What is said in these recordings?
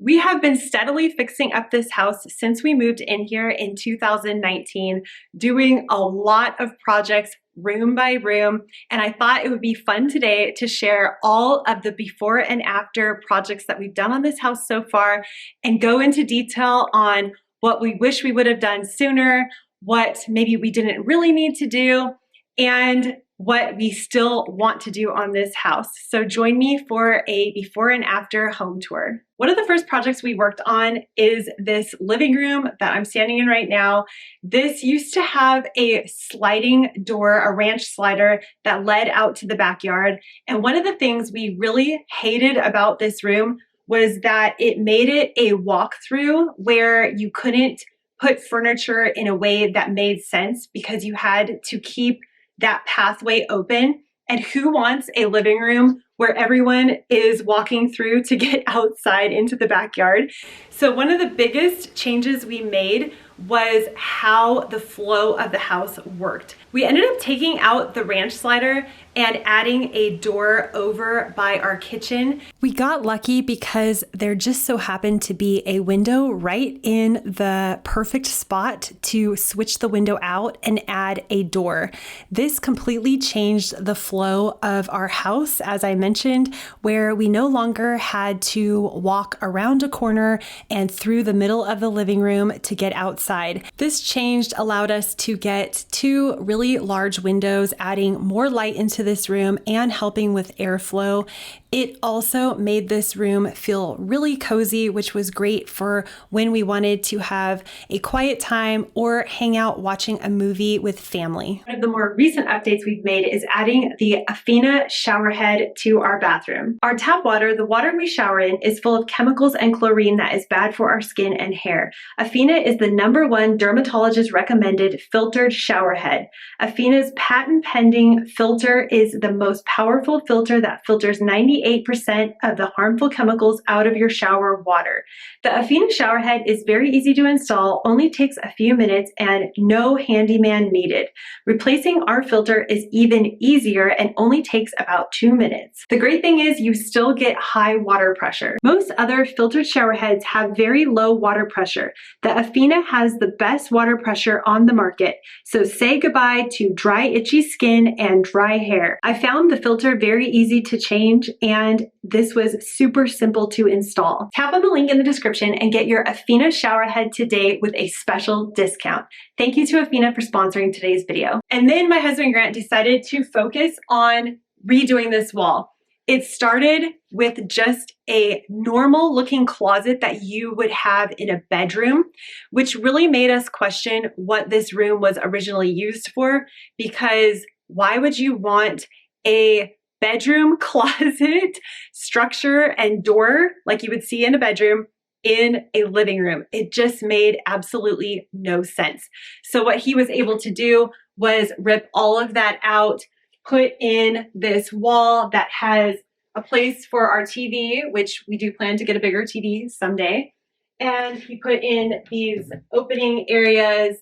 We have been steadily fixing up this house since we moved in here in 2019, doing a lot of projects room by room, and I thought it would be fun today to share all of the before and after projects that we've done on this house so far and go into detail on what we wish we would have done sooner, what maybe we didn't really need to do, and what we still want to do on this house. So join me for a before and after home tour. One of the first projects we worked on is this living room that I'm standing in right now. This used to have a sliding door, a ranch slider that led out to the backyard. And one of the things we really hated about this room was that it made it a walkthrough where you couldn't put furniture in a way that made sense because you had to keep that pathway open. And who wants a living room where everyone is walking through to get outside into the backyard? So one of the biggest changes we made was how the flow of the house worked. We ended up taking out the ranch slider and adding a door over by our kitchen. We got lucky because there just so happened to be a window right in the perfect spot to switch the window out and add a door. This completely changed the flow of our house, as I mentioned, where we no longer had to walk around a corner and through the middle of the living room to get outside. This change allowed us to get two really large windows, adding more light into this room and helping with airflow. It also made this room feel really cozy, which was great for when we wanted to have a quiet time or hang out watching a movie with family. One of the more recent updates we've made is adding the Afina shower head to our bathroom. Our tap water, the water we shower in, is full of chemicals and chlorine that is bad for our skin and hair. Afina is the #1 dermatologist recommended filtered shower head. Afina's patent pending filter is the most powerful filter that filters 98% of the harmful chemicals out of your shower water. The Afina shower head is very easy to install, only takes a few minutes, and no handyman needed. Replacing our filter is even easier and only takes about 2 minutes. The great thing is you still get high water pressure. Most other filtered shower heads have very low water pressure. The Afina has the best water pressure on the market, so say goodbye to dry, itchy skin and dry hair. I found the filter very easy to change, and this was super simple to install. Tap on the link in the description and get your Afina shower head today with a special discount. Thank you to Afina for sponsoring today's video. And then my husband Grant decided to focus on redoing this wall. It started with just a normal looking closet that you would have in a bedroom, which really made us question what this room was originally used for, because why would you want a bedroom closet structure and door like you would see in a bedroom in a living room? It just made absolutely no sense. So what he was able to do was rip all of that out, put in this wall that has a place for our TV, which we do plan to get a bigger TV someday. And he put in these opening areas,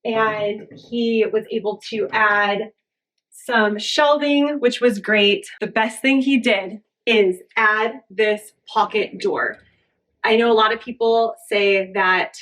and he was able to add some shelving, which was great. The best thing he did is add this pocket door. I know a lot of people say that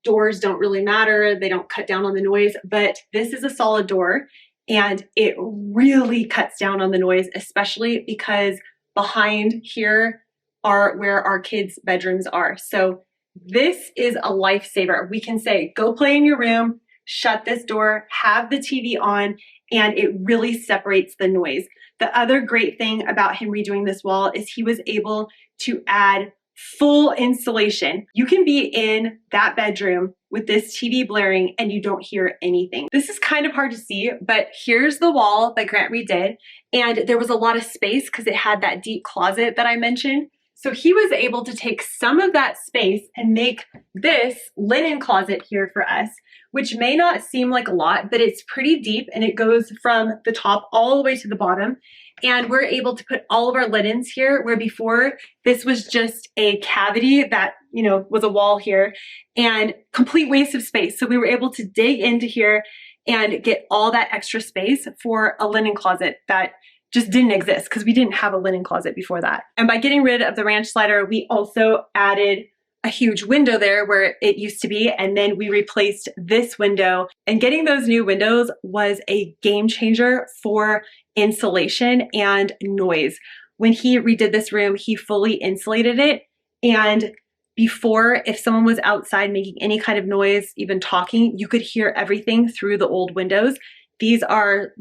doors don't really matter, they don't cut down on the noise, but this is a solid door and it really cuts down on the noise, especially because behind here are where our kids' bedrooms are. So this is a lifesaver. We can say, go play in your room, shut this door, have the TV on, and it really separates the noise. The other great thing about him redoing this wall is he was able to add full insulation. You can be in that bedroom with this TV blaring and you don't hear anything. This is kind of hard to see, but here's the wall that Grant redid, and there was a lot of space because it had that deep closet that I mentioned. So he was able to take some of that space and make this linen closet here for us, which may not seem like a lot, but it's pretty deep and it goes from the top all the way to the bottom. And we're able to put all of our linens here, where before this was just a cavity that, was a wall here, and complete waste of space. So we were able to dig into here and get all that extra space for a linen closet that just didn't exist because we didn't have a linen closet before that. And by getting rid of the ranch slider, we also added a huge window there where it used to be, and then we replaced this window. And getting those new windows was a game changer for insulation and noise. When he redid this room, he fully insulated it. And before, if someone was outside making any kind of noise, even talking, you could hear everything through the old windows. These are,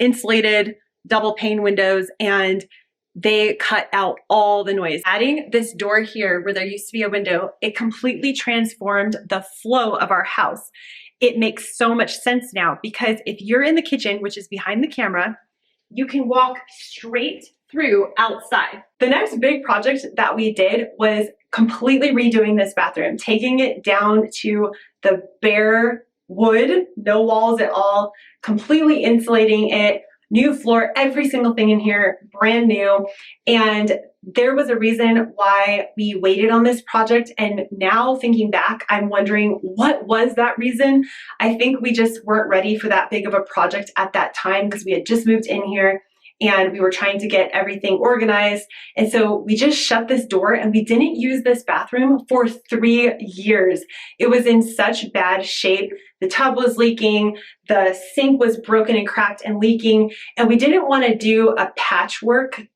insulated double pane windows, and they cut out all the noise. Adding this door here where there used to be a window, it completely transformed the flow of our house. It makes so much sense now because if you're in the kitchen, which is behind the camera, you can walk straight through outside. The next big project that we did was completely redoing this bathroom, taking it down to the bare wood, no walls at all, completely insulating it, new floor, every single thing in here, brand new. And there was a reason why we waited on this project. And now thinking back, I'm wondering, what was that reason? I think we just weren't ready for that big of a project at that time because we had just moved in here and we were trying to get everything organized. And so we just shut this door and we didn't use this bathroom for 3 years. It was in such bad shape. The tub was leaking, the sink was broken and cracked and leaking, and we didn't want to do a patchwork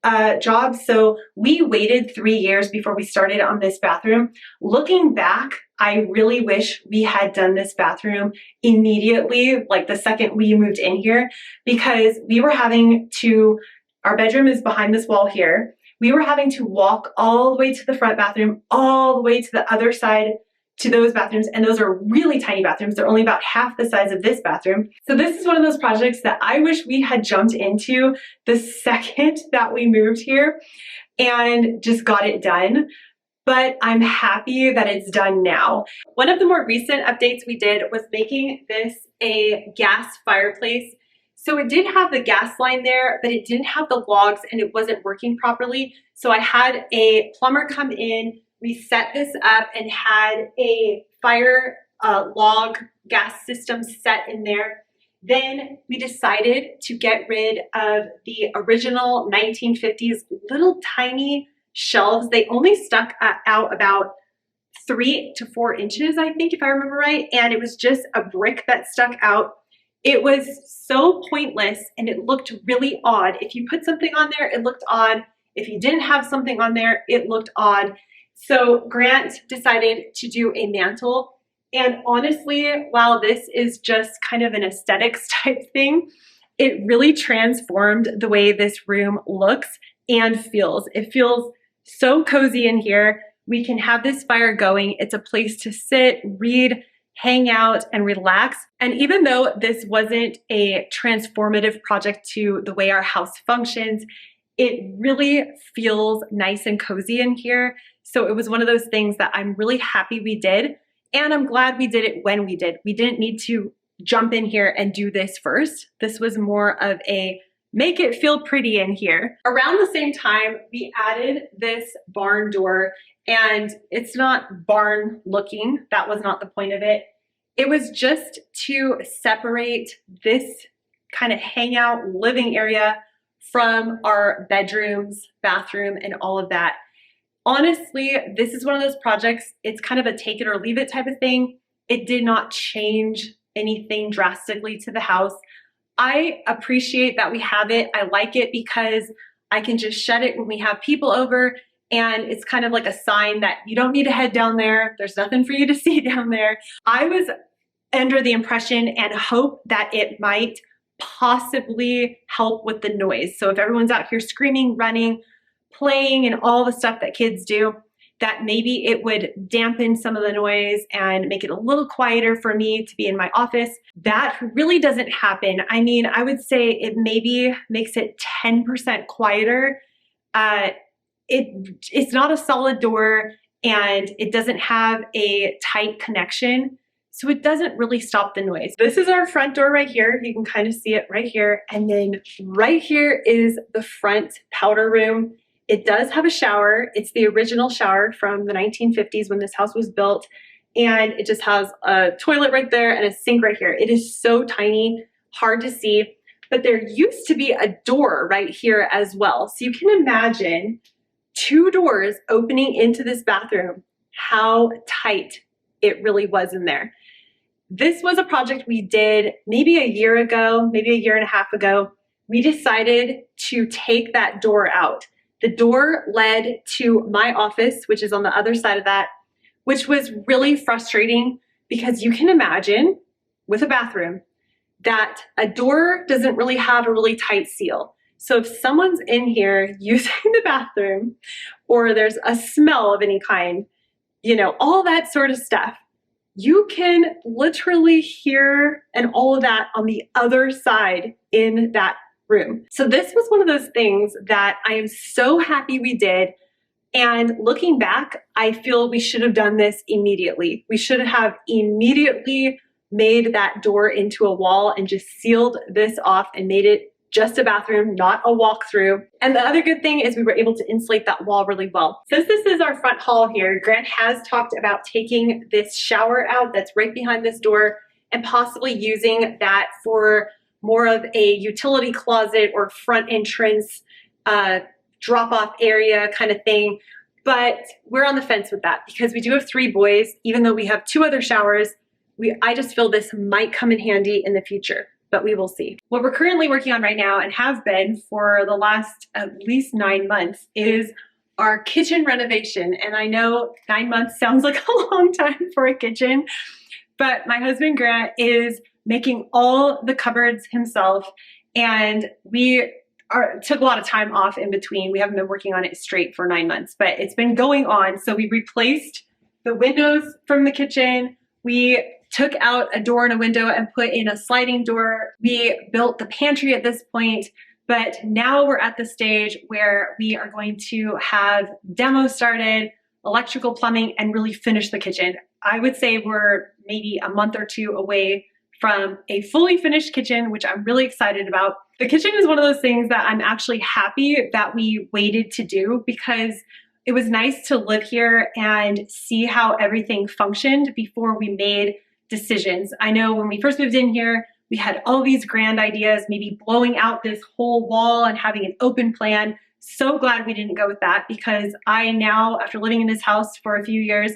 job. So we waited 3 years before we started on this bathroom. Looking back, I really wish we had done this bathroom immediately, like the second we moved in here, because we were having to, our bedroom is behind this wall here. We were having to walk all the way to the front bathroom, all the way to the other side to those bathrooms, and those are really tiny bathrooms. They're only about half the size of this bathroom. So this is one of those projects that I wish we had jumped into the second that we moved here and just got it done. But I'm happy that it's done now. One of the more recent updates we did was making this a gas fireplace. So it did have the gas line there, but it didn't have the logs and it wasn't working properly. So I had a plumber come in, we set this up and had a fire log gas system set in there. Then we decided to get rid of the original 1950s little tiny shelves. They only stuck out about 3 to 4 inches, I think, if I remember right. And it was just a brick that stuck out. It was so pointless and it looked really odd. If you put something on there, it looked odd. If you didn't have something on there, it looked odd. So Grant decided to do a mantle. And honestly, while this is just kind of an aesthetics type thing, it really transformed the way this room looks and feels. It feels so cozy in here. We can have this fire going. It's a place to sit, read, hang out, and relax. And even though this wasn't a transformative project to the way our house functions, it really feels nice and cozy in here. So it was one of those things that I'm really happy we did. And I'm glad we did it when we did. We didn't need to jump in here and do this first. This was more of a make it feel pretty in here. Around the same time, we added this barn door, and it's not barn looking. That was not the point of it. It was just to separate this kind of hangout living area from our bedrooms, bathroom, and all of that. Honestly, this is one of those projects, it's kind of a take it or leave it type of thing. It did not change anything drastically to the house. I appreciate that we have it. I like it because I can just shut it when we have people over, and it's kind of like a sign that you don't need to head down there. There's nothing for you to see down there. I was under the impression and hope that it might possibly help with the noise. So if everyone's out here screaming, running, playing, and all the stuff that kids do, that maybe it would dampen some of the noise and make it a little quieter for me to be in my office. That really doesn't happen. I mean, I would say it maybe makes it 10% quieter. It's not a solid door and it doesn't have a tight connection. So it doesn't really stop the noise. This is our front door right here. You can kind of see it right here. And then right here is the front powder room. It does have a shower. It's the original shower from the 1950s when this house was built. And it just has a toilet right there and a sink right here. It is so tiny, hard to see, but there used to be a door right here as well. So you can imagine 2 doors opening into this bathroom. how tight it really was in there. This was a project we did maybe a year ago, maybe a year and a half ago. We decided to take that door out. The door led to my office, which is on the other side of that, which was really frustrating because you can imagine with a bathroom that a door doesn't really have a really tight seal. So if someone's in here using the bathroom or there's a smell of any kind, you know, all that sort of stuff, you can literally hear and all of that on the other side in that room. So this was one of those things that I am so happy we did. And looking back, I feel we should have done this immediately. We should have immediately made that door into a wall and just sealed this off and made it just a bathroom, not a walkthrough. And the other good thing is we were able to insulate that wall really well. Since this is our front hall here, Grant has talked about taking this shower out that's right behind this door and possibly using that for more of a utility closet or front entrance drop-off area kind of thing. But we're on the fence with that because we do have 3 boys. Even though we have 2 other showers, I just feel this might come in handy in the future, but we will see. What we're currently working on right now and have been for the last at least 9 months is our kitchen renovation. And I know 9 months sounds like a long time for a kitchen, but my husband Grant is making all the cupboards himself, and we took a lot of time off in between. We haven't been working on it straight for 9 months, but it's been going on. So we replaced the windows from the kitchen. We took out a door and a window and put in a sliding door. We built the pantry at this point, but now we're at the stage where we are going to have demos started, electrical, plumbing, and really finish the kitchen. I would say we're maybe a month or 2 away from a fully finished kitchen, which I'm really excited about. The kitchen is one of those things that I'm actually happy that we waited to do because it was nice to live here and see how everything functioned before we made decisions. I know when we first moved in here, we had all these grand ideas, maybe blowing out this whole wall and having an open plan. So glad we didn't go with that because I now, after living in this house for a few years,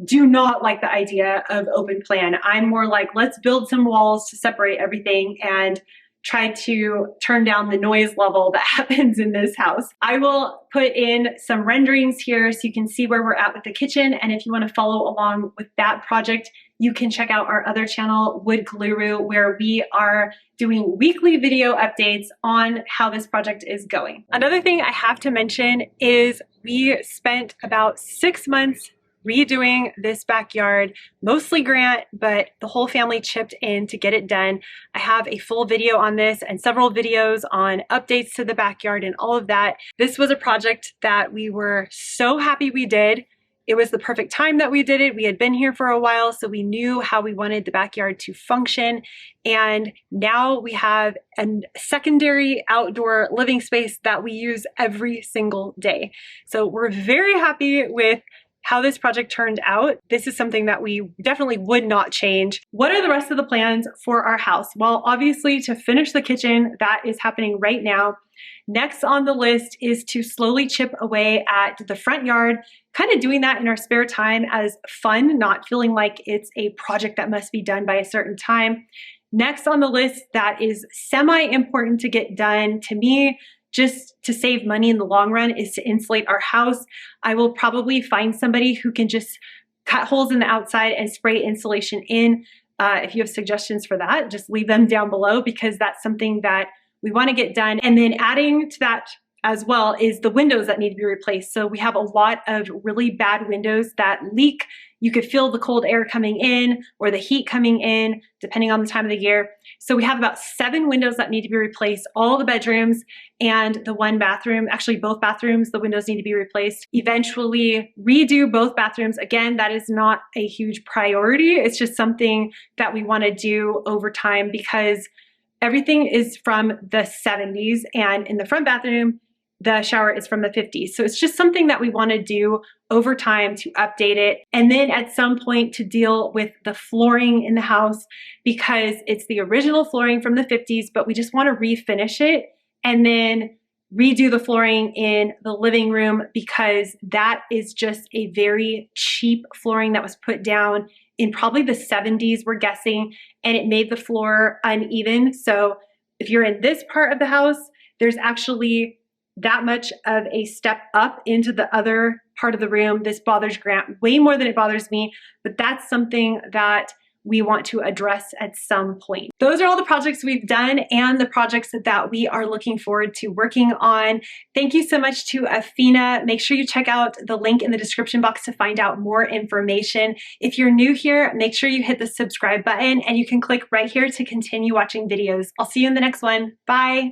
do not like the idea of open plan. I'm more like, let's build some walls to separate everything and try to turn down the noise level that happens in this house. I will put in some renderings here so you can see where we're at with the kitchen. And if you want to follow along with that project, you can check out our other channel, Wood Guru, where we are doing weekly video updates on how this project is going. Another thing I have to mention is we spent about 6 months redoing this backyard, mostly Grant, but the whole family chipped in to get it done. I have a full video on this and several videos on updates to the backyard and all of that. This was a project that we were so happy we did. It was the perfect time that we did it. We had been here for a while, so we knew how we wanted the backyard to function. And now we have a secondary outdoor living space that we use every single day. So we're very happy with how this project turned out. This is something that we definitely would not change. What are the rest of the plans for our house? Well, obviously to finish the kitchen, that is happening right now. Next on the list is to slowly chip away at the front yard, kind of doing that in our spare time as fun, not feeling like it's a project that must be done by a certain time. Next on the list that is semi-important to get done to me, just to save money in the long run, is to insulate our house. I will probably find somebody who can just cut holes in the outside and spray insulation in. If you have suggestions for that, just leave them down below because that's something that we want to get done. And then adding to that as well is the windows that need to be replaced. So we have a lot of really bad windows that leak. You could feel the cold air coming in or the heat coming in, depending on the time of the year. So we have about 7 windows that need to be replaced, all the bedrooms and the 1 bathroom. Actually, both bathrooms, the windows need to be replaced. Eventually redo both bathrooms. Again, that is not a huge priority. It's just something that we want to do over time because everything is from the 70s, and in the front bathroom, the shower is from the 50s. So it's just something that we want to do over time to update it. And then at some point to deal with the flooring in the house because it's the original flooring from the 50s, but we just want to refinish it and then redo the flooring in the living room because that is just a very cheap flooring that was put down in probably the 70s, we're guessing, and it made the floor uneven. So if you're in this part of the house, there's actually that much of a step up into the other part of the room. This bothers Grant way more than it bothers me, but that's something that we want to address at some point. Those are all the projects we've done and the projects that we are looking forward to working on. Thank you so much to Afina. Make sure you check out the link in the description box to find out more information. If you're new here, make sure you hit the subscribe button and you can click right here to continue watching videos. I'll see you in the next one. Bye.